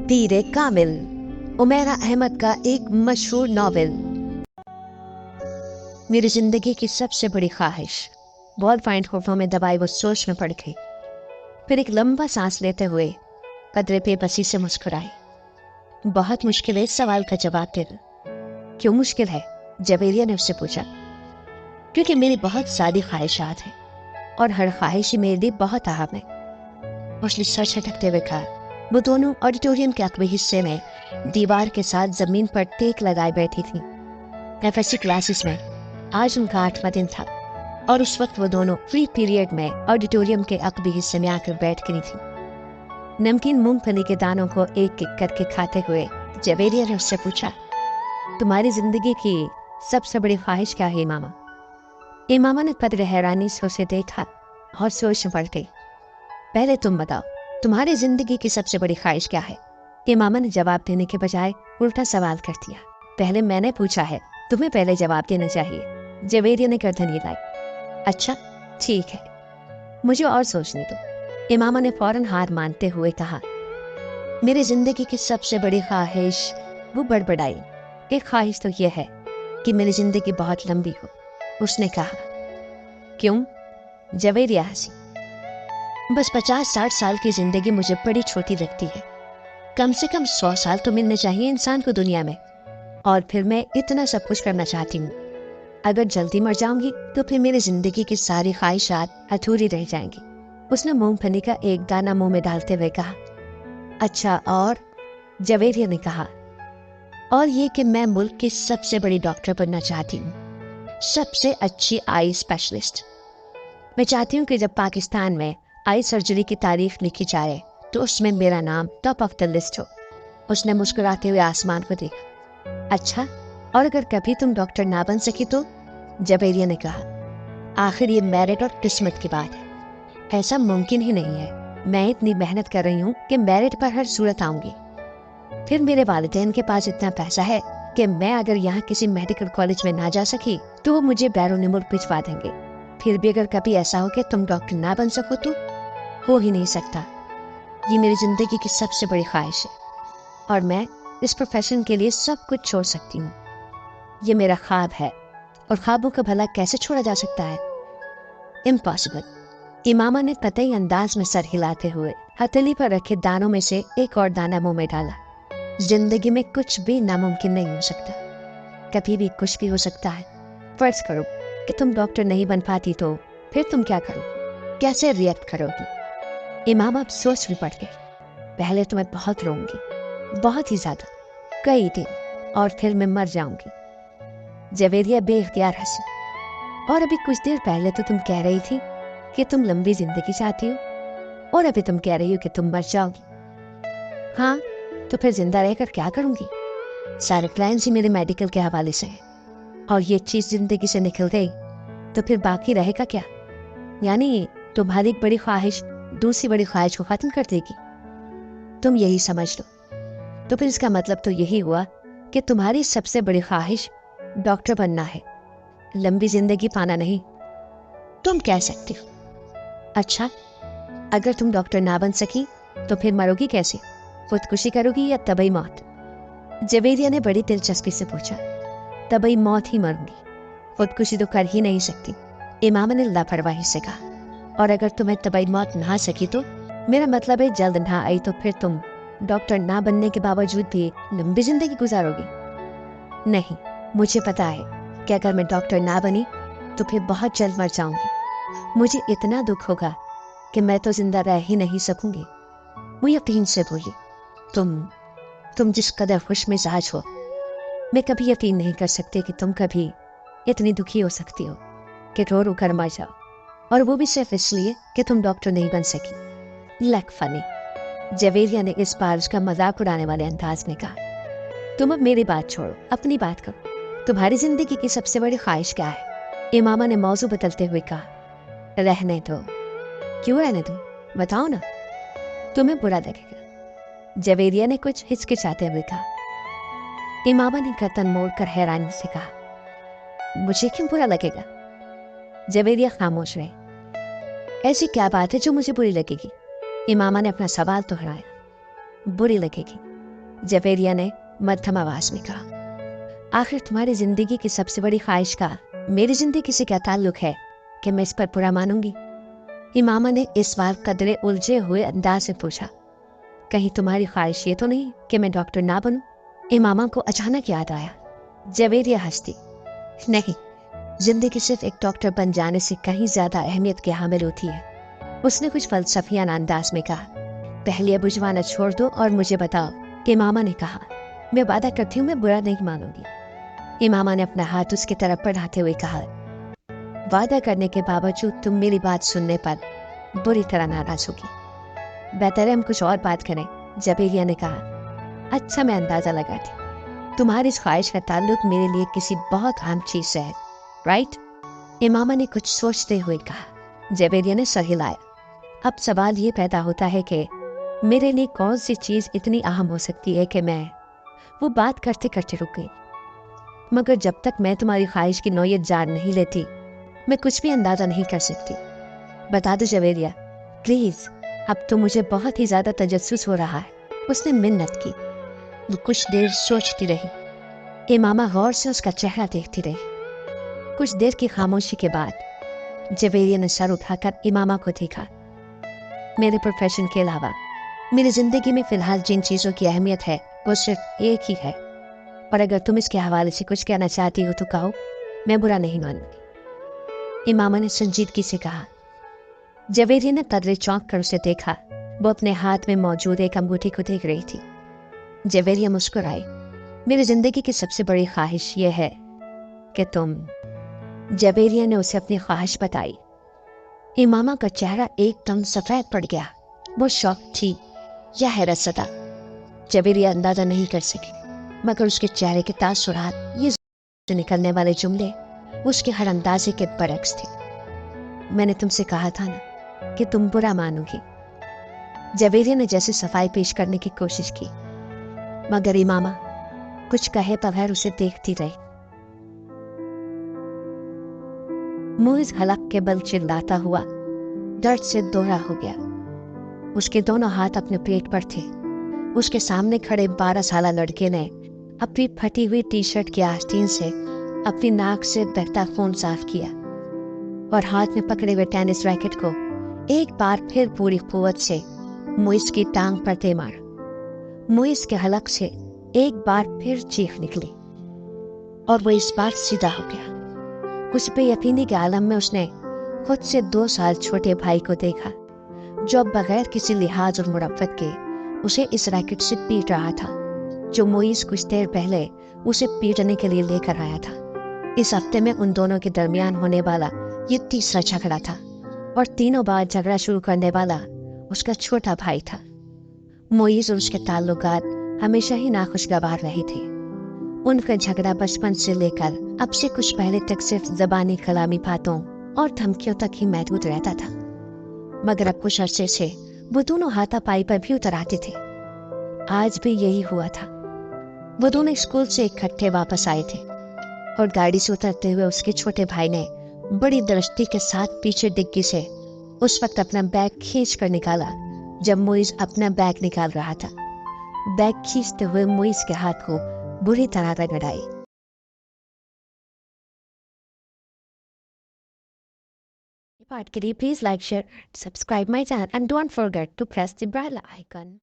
तीरे कामिल, उमैरा अहमद का एक मशहूर नॉवेल। मेरी जिंदगी की सबसे बड़ी ख्वाहिश बॉल पॉइंट होठों में दबाई वो सोच में पड़ गई। फिर एक लंबा सांस लेते हुए कदरे बेबसी से मुस्कुराई। बहुत मुश्किल है इस सवाल का जवाब देना। क्यों मुश्किल है? जवेरिया ने उससे पूछा। क्योंकि मेरी बहुत सारी ख्वाहिशात हैं और हर ख्वाहिश ही मेरे लिए बहुत अहम है, उसने सर झटकते हुए कहा। वो दोनों ऑडिटोरियम के अगले हिस्से में दीवार के साथ जमीन पर टेक लगाए बैठी थी। एफएससी क्लासेस में आज उनका 8वां दिन था और उस वक्त वो दोनों फ्री पीरियड में ऑडिटोरियम के अगले हिस्से में आकर बैठ गई थी। नमकीन मूंगफली के दानों को एक एक करके खाते हुए जवेरिया ने उससे पूछा, तुम्हारी जिंदगी की सबसे बड़ी ख्वाहिश क्या है इमामा? इमामा ने कदर हैरानी से उसे देखा और सोच में पड़ गई। पहले तुम बताओ, तुम्हारी जिंदगी की सबसे बड़ी ख्वाहिश क्या है? इमामा ने जवाब देने के बजाय उल्टा सवाल कर दिया। पहले मैंने पूछा है, तुम्हें पहले जवाब देना चाहिए। जवेरिया ने गर्दन हिलाई। अच्छा ठीक है, मुझे और सोचने दो। इमामा ने फौरन हार मानते हुए कहा। मेरी जिंदगी की सबसे बड़ी ख्वाहिश, वो बड़बड़ाई। एक ख्वाहिश तो यह है कि मेरी जिंदगी बहुत लंबी हो, उसने कहा। क्यों? जवेरिया हंसी। बस 50-60 साल की जिंदगी मुझे बड़ी छोटी लगती है। कम से कम 100 साल तो मिलने चाहिए इंसान को दुनिया में, और फिर मैं इतना सब कुछ करना चाहती हूँ। अगर जल्दी मर जाऊंगी तो फिर मेरी जिंदगी की सारी ख्वाहिशात अधूरी रह जाएंगी। उसने मूंगफली का एक दाना मुंह में डालते हुए कहा। अच्छा और? जवेरिया ने कहा। और ये कि मैं मुल्क की सबसे बड़ी डॉक्टर बनना चाहती हूँ, सबसे अच्छी आई स्पेशलिस्ट। मैं चाहती हूँ कि जब पाकिस्तान में आई सर्जरी की तारीफ लिखी जाए तो उसमें मेरा नाम टॉप ऑफ द लिस्ट हो। उसने मुस्कुराते हुए आसमान को देखा। अच्छा, और अगर कभी तुम डॉक्टर ना बन सकी तो? जवेरिया ने कहा। आखिर ये मेरिट और किस्मत की बात है, ऐसा मुमकिन ही नहीं है। मैं इतनी मेहनत कर रही हूँ कि मेरिट पर हर सूरत आऊंगी। फिर मेरे वालिदैन के पास इतना पैसा है कि मैं अगर यहाँ किसी मेडिकल कॉलेज में ना जा सकी तो वो मुझे बैरून मुल्क भिजवा देंगे। फिर भी अगर कभी ऐसा हो कि तुम डॉक्टर ना बन सको तो? हो ही नहीं सकता। ये मेरी जिंदगी की सबसे बड़ी ख्वाहिश है और मैं इस प्रोफेशन के लिए सब कुछ छोड़ सकती हूँ। ये मेरा ख्वाब है और ख्वाबों का भला कैसे छोड़ा जा सकता है? इम्पॉसिबल। इमामा ने कतई अंदाज में सर हिलाते हुए हथेली पर रखे दानों में से एक और दाना मुंह में डाला। जिंदगी में कुछ भी नामुमकिन नहीं हो सकता, कभी भी कुछ भी हो सकता है। फर्ज करो कि तुम डॉक्टर नहीं बन पाती तो फिर तुम क्या करोगी? कैसे रिएक्ट करोगी? इमामा अब सोच में पड़ गई। पहले तो मैं बहुत रोऊंगी, बहुत ही ज्यादा, कई दिन, और फिर मैं मर जाऊंगी। जवेरिया बेइख्तियार हंसी। और अभी कुछ देर पहले तो तुम कह रही थी कि तुम लंबी जिंदगी चाहती हो, और अभी तुम कह रही हो कि तुम मर जाओगी। हाँ, तो फिर जिंदा रहकर क्या करूंगी? सारे क्लाइंट्स ही मेरे मेडिकल के हवाले से हैं, और ये चीज जिंदगी से निकल गई तो फिर बाकी रहेगा क्या? यानी तुम्हारी एक बड़ी ख्वाहिश दूसरी बड़ी ख्वाहिश को खत्म कर देगी। तुम यही समझ लो। तो फिर इसका मतलब तो यही हुआ कि तुम्हारी सबसे बड़ी ख्वाहिश डॉक्टर बनना है, लंबी जिंदगी पाना नहीं। तुम कह सकती हो। अच्छा, अगर तुम डॉक्टर ना बन सकी तो फिर मरोगी कैसे? खुदकुशी करोगी या तबई मौत? जवेरिया ने बड़ी दिलचस्पी से पूछा। तबई मौत ही मरूंगी, खुदकुशी तो कर ही नहीं सकती, इमामा ने लापरवाही से कहा। और अगर तुम्हें तबई मौत ना सकी तो? मेरा मतलब है जल्द ना आई तो फिर तुम डॉक्टर ना बनने के बावजूद भी लंबी जिंदगी गुजारोगी? नहीं, मुझे पता है कि अगर मैं डॉक्टर ना बनी तो फिर बहुत जल्द मर जाऊंगी। मुझे इतना दुख होगा कि मैं तो जिंदा रह ही नहीं सकूंगी। वो यकीन से बोली। तुम जिस कदर खुश मिजाज हो, मैं कभी यकीन नहीं कर सकती कि तुम कभी इतनी दुखी हो सकती हो कि रो रो कर मर जाओ, और वो भी सिर्फ इसलिए कि तुम डॉक्टर नहीं बन सकी। Luck funny. जवेरिया ने इस बार उसका मजाक उड़ाने वाले अंदाज में कहा। तुम अब मेरी बात छोड़ो, अपनी बात करो। तुम्हारी जिंदगी की सबसे बड़ी ख्वाहिश क्या है? इमामा ने मौजू बदलते हुए कहा। रहने दो। क्यों रहने दो? बताओ ना, तुम्हें बुरा लगेगा। जवेरिया ने कुछ हिचकिचाते हुए कहा। इमामा ने गर्दन मोड़कर हैरानी से कहा। मुझे क्यों बुरा लगेगा? जवेरिया खामोश रहे। ऐसी क्या बात है जो मुझे बुरी लगेगी? इमामा ने अपना सवाल दोहराया। बुरी लगेगी जवेरिया ने मध्यम आवाज में कहा। आखिर तुम्हारी जिंदगी की सबसे बड़ी ख्वाहिश का मेरी जिंदगी से क्या ताल्लुक है कि मैं इस पर पूरा मानूंगी? इमामा ने इस बार कदरे उलझे हुए अंदाज से पूछा। कहीं तुम्हारी ख्वाहिश ये तो नहीं कि मैं डॉक्टर ना बनूं? इमामा को अचानक याद आया। जवेरिया हंसती। नहीं, जिंदगी सिर्फ एक डॉक्टर बन जाने से कहीं ज्यादा अहमियत की हामिल होती है। उसने कुछ फलसफियाना अंदाज में कहा। पहले ये बुझवाना छोड़ दो और मुझे बताओ, इमामा ने कहा। मैं वादा करती हूँ मैं बुरा नहीं मानूंगी। इमामा ने अपना हाथ उसकी तरफ बढ़ाते हुए कहा। वादा करने के बावजूद तुम मेरी बात सुनने पर बुरी तरह नाराज होगी। बेहतर है हम कुछ और बात करें, जवेरिया ने कहा। अच्छा, मैं अंदाजा लगाती। तुम्हारी इस ख्वाहिश का ताल्लुक मेरे लिए किसी बहुत अहम चीज से है, राइट? इमामा ने कुछ सोचते हुए कहा। जवेरिया ने सर हिलाया। अब सवाल ये पैदा होता है कि मेरे लिए कौन सी चीज इतनी अहम हो सकती है कि मैं वो बात करते करते रुक गई। मगर जब तक मैं तुम्हारी ख्वाहिश की नौयत जान नहीं लेती, मैं कुछ भी अंदाजा नहीं कर सकती। बता दो जवेरिया, प्लीज। अब तो मुझे बहुत ही ज्यादा तजस्सुस हो रहा है। उसने मिन्नत की। वो कुछ देर सोचती रही। इमामा गौर से उसका चेहरा देखती रही। कुछ देर की खामोशी के बाद जवेरिया ने सर उठाकर इमामा को देखा। मेरे प्रोफेशन के अलावा मेरी जिंदगी में फिलहाल जिन चीजों की अहमियत है वो सिर्फ एक ही है, और अगर तुम इसके हवाले से कुछ कहना चाहती हो तो कहो, मैं बुरा नहीं मानूंगी। इमामा ने संजीदगी से कहा। जवेरिया ने कदरे चौंक कर उसे देखा। वो अपने हाथ में मौजूद एक अंगूठी को देख रही थी। जवेरिया मुस्कुराई। मेरी जिंदगी की सबसे बड़ी ख्वाहिश ये है कि तुम। जवेरिया ने उसे अपनी ख्वाहिश बताई। इमामा का चेहरा एकदम सफेद पड़ गया। वो शौक थी या हैरत सदा, जवेरिया अंदाजा नहीं कर सकी, मगर उसके चेहरे के तासुरात, ये से निकलने वाले जुमले उसके हर अंदाजे के बरक्स थे। मैंने तुमसे कहा था ना कि तुम बुरा मानोगी। जवेरिया ने जैसे सफाई पेश करने की कोशिश की, मगर इमामा कुछ कहे बगैर उसे देखती रही। मुइज हलक के बल चिल्लाता हुआ दर्द से दोहरा हो गया। उसके दोनों हाथ अपने पेट पर थे। उसके सामने खड़े 12 साला लड़के ने अपनी फटी हुई टी शर्ट की आस्तीन से अपनी नाक से बहता खून साफ किया और हाथ में पकड़े हुए टेनिस रैकेट को एक बार फिर पूरी कुव्वत से मुइज की टांग पर दे मारा। मुइज के हलक से एक बार फिर चीख निकली और वो इस बार सीधा हो गया। कुछ बेयकीनी के आलम में उसने खुद से 2 साल छोटे भाई को देखा, जो अब बगैर किसी लिहाज और मुरफ़्फ़त के उसे इस रैकेट से पीट रहा था, जो मुइज कुछ देर पहले उसे पीटने के लिए लेकर आया था। इस हफ्ते में उन दोनों के दरमियान होने वाला ये तीसरा झगड़ा था, और तीनों बार झगड़ा शुरू करने वाला उसका छोटा भाई था। मुइज और उसके ताल्लुकात हमेशा ही नाखुशगवार रहे थे। उनका झगड़ा बचपन से लेकर अब से कुछ पहले तक सिर्फ ज़बानी कलामी बातों और धमकियों तक ही महदूद रहता था, मगर अब कुछ अरसे से वो दोनों हाथापाई पर भी उतर आते थे। आज भी यही हुआ था। वो दोनों स्कूल से इकट्ठे वापस आए थे और गाड़ी से उतरते हुए उसके छोटे भाई ने बड़ी दृष्टि के साथ पीछे डिग्गी से उस वक्त अपना बैग खींच कर निकाला जब मुइज अपना बैग निकाल रहा था। बैग खींचते हुए मुइज के हाथ को बुरी तरह रगड़ाई। पार्ट के लिए please like, share, subscribe my channel and don't forget to press the bell icon.